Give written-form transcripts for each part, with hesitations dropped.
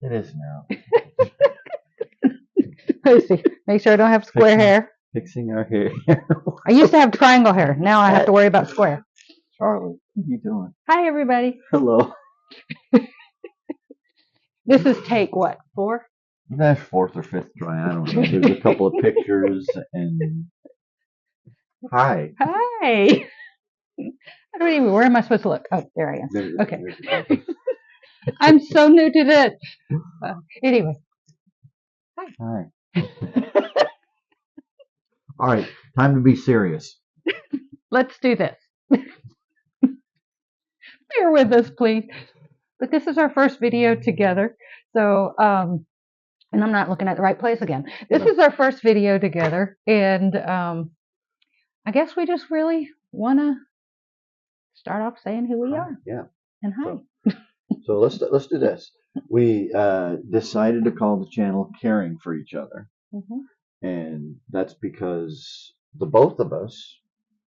It is now. Let's see. Make sure I don't have square hair. Fixing our hair. I used to have triangle hair. Now I have to worry about square. Charlotte, what are you doing? Hi, everybody. Hello. This is take what, 4? That's fourth or fifth try. I don't know. There's a couple of pictures and hi. Hi. I don't even. Where am I supposed to look? Oh, there I am. Okay. I'm so new to this. Anyway. Hi. All right. Time to be serious. Let's do this. Bear with us, please. But this is our first video together. So, and I'm not looking at the right place again. This is our first video together, and I guess we just really want to start off saying who we are. Yeah. And hi. So let's do this. We decided to call the channel "Caring for Each Other," and that's because the both of us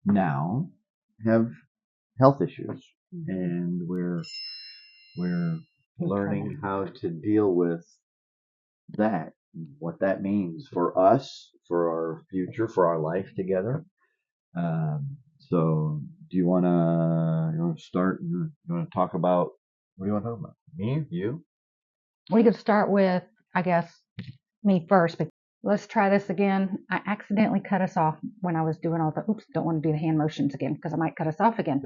now have health issues, and we're learning how to deal with that, what that means for us, for our future, for our life together. So, do you wanna start? You wanna talk about what do you want to talk about? Me, you? We could start with, I guess, me first. But let's try this again. I accidentally cut us off when I was doing all the. Oops! Don't want to do the hand motions again because I might cut us off again.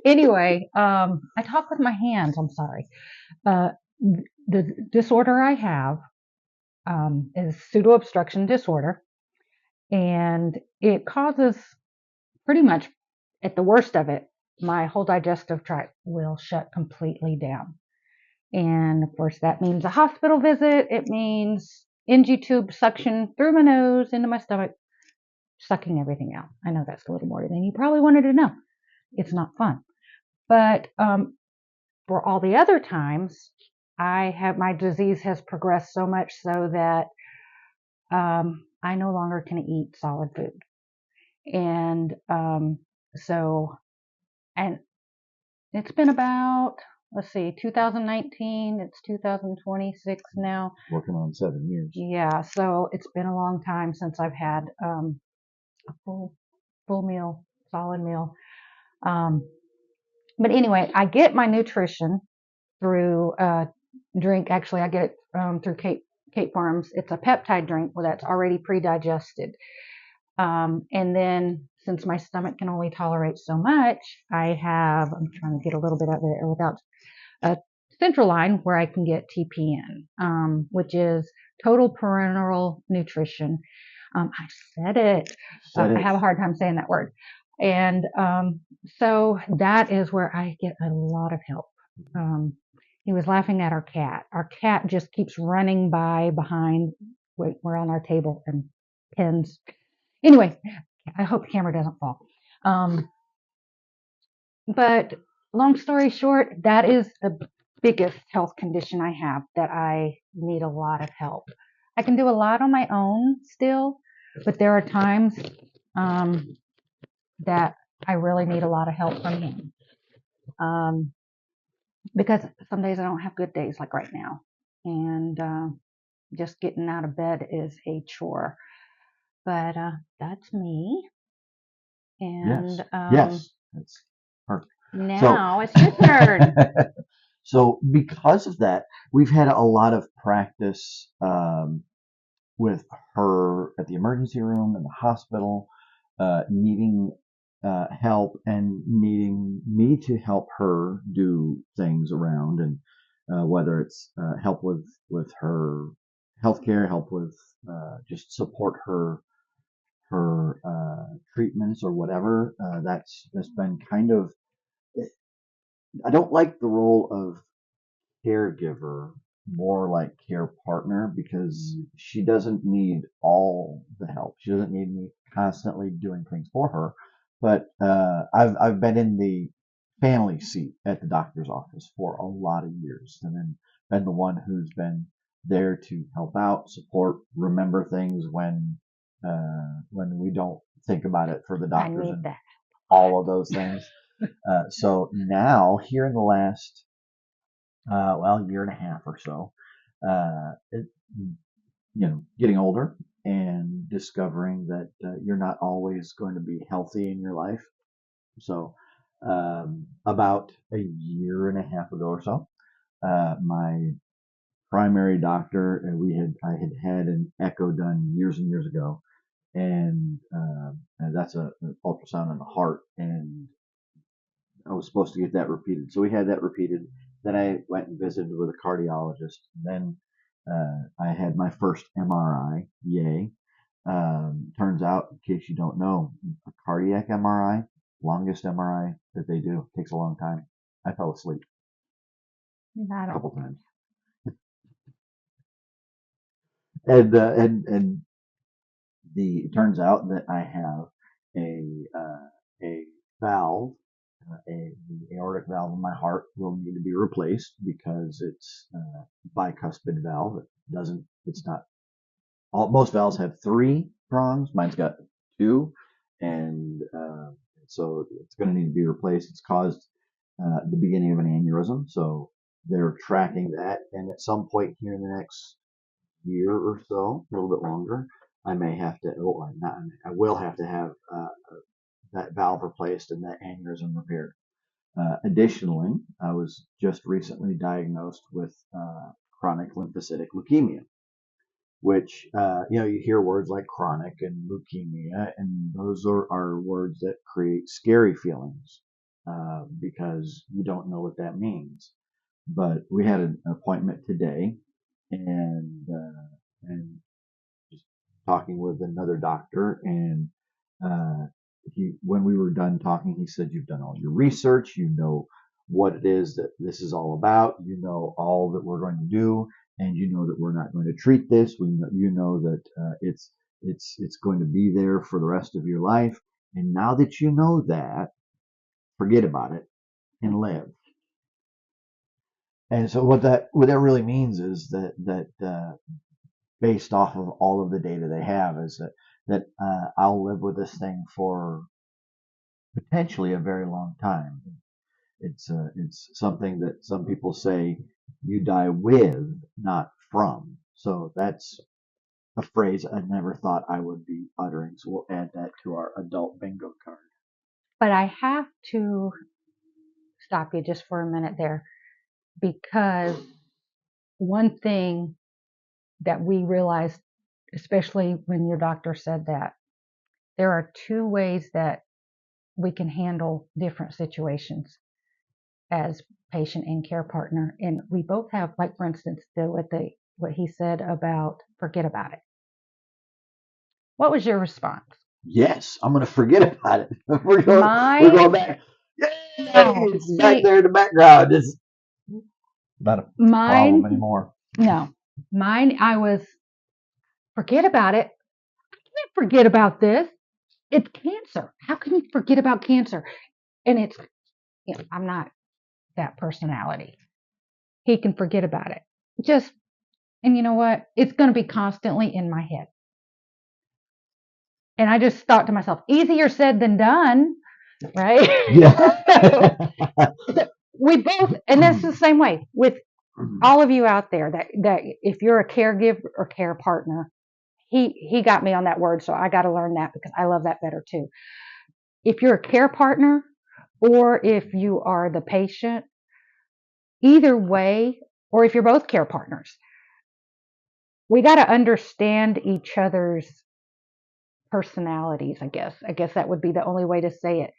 Anyway, I talk with my hands. I'm sorry. The disorder I have is pseudo-obstruction disorder, and it causes pretty much, at the worst of it, my whole digestive tract will shut completely down. And of course, that means a hospital visit. It means NG tube suction through my nose into my stomach, sucking everything out. I know that's a little more than you probably wanted to know. It's not fun. But for all the other times, my disease has progressed so much so that I no longer can eat solid food. And and it's been about, let's see, 2019, it's 2026 now. Working on 7 years. Yeah, so it's been a long time since I've had a full meal, solid meal. But anyway, I get my nutrition through drink. Actually, I get it through Kate Farms. It's a peptide drink that's already pre-digested. And then since my stomach can only tolerate so much, I'm trying to get a little bit of it without a central line where I can get TPN, which is total parenteral nutrition. I said it. I have a hard time saying that word. And so that is where I get a lot of help. He was laughing at our cat. Our cat just keeps running behind. We're on our table and pins. Anyway, I hope the camera doesn't fall. But long story short, that is the biggest health condition I have, that I need a lot of help. I can do a lot on my own still, but there are times that I really need a lot of help from him. Because some days I don't have good days, like right now. And just getting out of bed is a chore. But that's me. And yes, that's perfect. Now it's your turn. So because of that, we've had a lot of practice with her at the emergency room and the hospital, needing help and needing me to help her do things around, and whether it's help with her healthcare, help with just support her treatments or whatever. That's been kind of. I don't like the role of caregiver, more like care partner, because she doesn't need all the help. She doesn't need me constantly doing things for her. But I've been in the family seat at the doctor's office for a lot of years, and then been the one who's been there to help out, support, remember things when we don't think about it for the doctors and all of those things. So now, here in the last well, year and a half or so. It, getting older and discovering that you're not always going to be healthy in your life. So, about a year and a half ago or so, my primary doctor, and I had an echo done years and years ago, and that's an ultrasound on the heart, and I was supposed to get that repeated. So we had that repeated. Then I went and visited with a cardiologist. Then I had my first MRI. Yay. Turns out, in case you don't know, a cardiac MRI, longest MRI that they do, takes a long time. I fell asleep I a don't. couple times. And it turns out that I have a valve, the aortic valve in my heart will need to be replaced because it's bicuspid valve. It's not, most valves have three prongs. Mine's got two, and so it's going to need to be replaced. It's caused the beginning of an aneurysm, so they're tracking that. And at some point here in the next year or so, a little bit longer, I may have to, well, not, I will have to have that valve replaced and that aneurysm repaired. Additionally, I was just recently diagnosed with chronic lymphocytic leukemia, which, you hear words like chronic and leukemia, and those are words that create scary feelings because you don't know what that means. But we had an appointment today, and just talking with another doctor, and uh, when we were done talking, he said, "You've done all your research. You know what it is that this is all about. You know all that we're going to do, and you know that we're not going to treat this. You know that it's going to be there for the rest of your life. And now that you know that, forget about it and live." And so what that really means is that based off of all of the data they have is that I'll live with this thing for potentially a very long time. It's something that some people say you die with, not from. So that's a phrase I never thought I would be uttering. So we'll add that to our adult bingo card. But I have to stop you just for a minute there because one thing that we realized, especially when your doctor said that, there are two ways that we can handle different situations as patient and care partner. And we both have, like for instance, what he said about forget about it. What was your response? Yes, I'm going to forget about it. We're Mine, going back. Yay! no. It's back See, there in the background. It's not a problem mine, anymore. no. Mine, I was forget about it. Can't forget about this. It's cancer. How can you forget about cancer? And I'm not that personality. He can forget about it. Just, and you know what? It's going to be constantly in my head. And I just thought to myself, easier said than done, right? Yeah. We both, and that's the same way with all of you out there that if you're a caregiver or care partner, he got me on that word, so I got to learn that because I love that better too. If you're a care partner or if you are the patient, either way, or if you're both care partners, we got to understand each other's personalities, I guess. I guess that would be the only way to say it,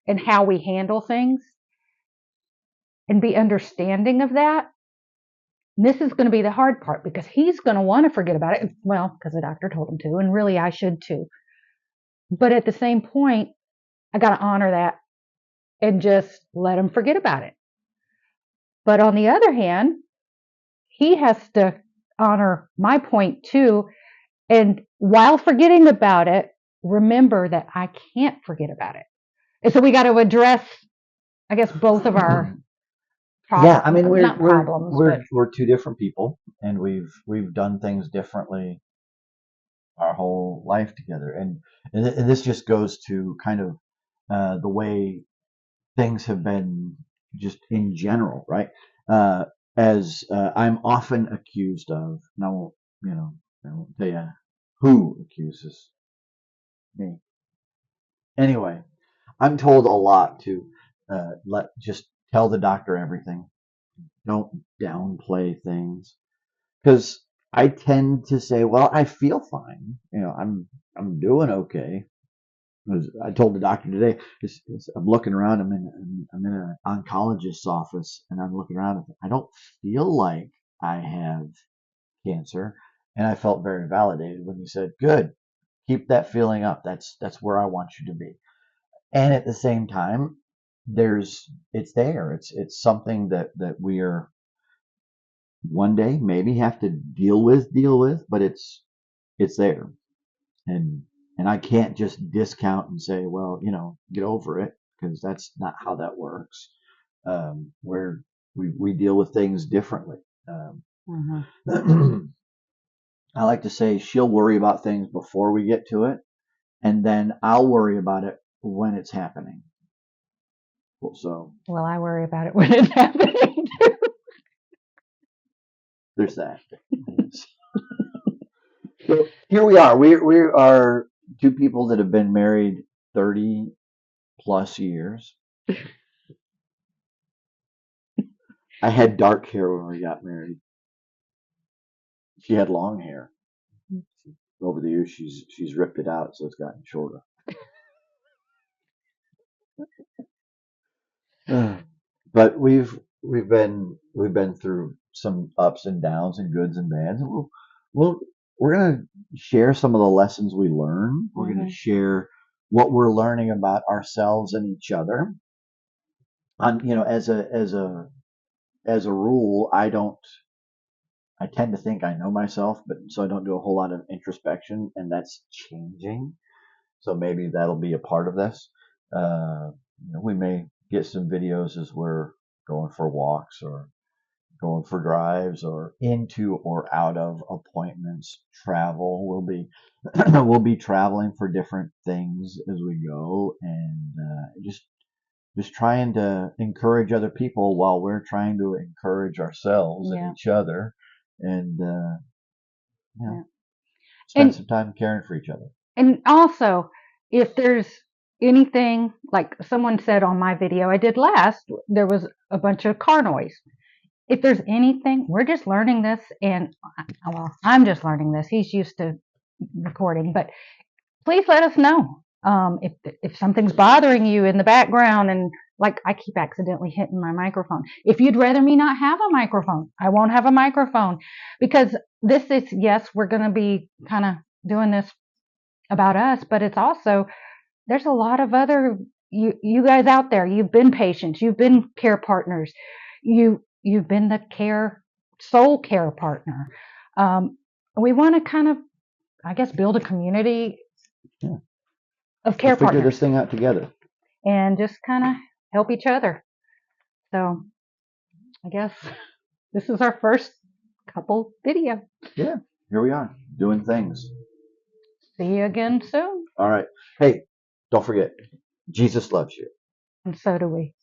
and how we handle things and be understanding of that. And this is going to be the hard part because he's going to want to forget about it. Well, because the doctor told him to, and really I should too. But at the same point, I got to honor that and just let him forget about it. But on the other hand, he has to honor my point too. And while forgetting about it, remember that I can't forget about it. And so we got to address, I guess, both of our Yeah, I mean not problems, but we're two different people, and we've done things differently our whole life together, and this just goes to kind of the way things have been just in general, right? as I'm often accused of, and I won't tell you who accuses me. Anyway, I'm told a lot to just tell the doctor everything. Don't downplay things because I tend to say, well, I feel fine. I'm doing okay. I told the doctor today, I'm looking around. I'm in an oncologist's office, and I'm looking around. I don't feel like I have cancer, and I felt very validated when he said, "Good, keep that feeling up. That's where I want you to be." And at the same time, it's there. It's something that we are one day maybe have to deal with, but it's there. And and I can't just discount and say, well, get over it, because that's not how that works. Where we deal with things differently. Mm-hmm. I like to say she'll worry about things before we get to it, and then I'll worry about it when it's happening. So Well, I worry about it when it's happening. there's that. So here we are. We are two people that have been married 30 plus years. I had dark hair when we got married. She had long hair. Over the years, she's ripped it out, so it's gotten shorter. But we've been through some ups and downs and goods and bads, and we're gonna share some of the lessons we learn. We're gonna share what we're learning about ourselves and each other. As a rule, I tend to think I know myself, but so I don't do a whole lot of introspection, and that's changing. So maybe that'll be a part of this. We may get some videos as we're going for walks or going for drives or into or out of appointments, travel. We'll be traveling for different things as we go, and just trying to encourage other people while we're trying to encourage ourselves and each other, and spend And some time caring for each other. and also, if there's anything like someone said on my video I did last, there was a bunch of car noise. If there's anything, we're just learning this, and well, I'm just learning this. He's used to recording, but please let us know if something's bothering you in the background. And like I keep accidentally hitting my microphone. If you'd rather me not have a microphone, I won't have a microphone, because this is, yes, we're going to be kind of doing this about us, but it's also, there's a lot of other you guys out there. You've been patients, you've been care partners, you've been the soul care partner. We want to kind of, I guess, build a community of care We'll figure partners this thing out together. and just kind of help each other. So I guess this is our first couple video. Yeah, here we are doing things. See you again soon. All right. Hey, don't forget, Jesus loves you. And so do we.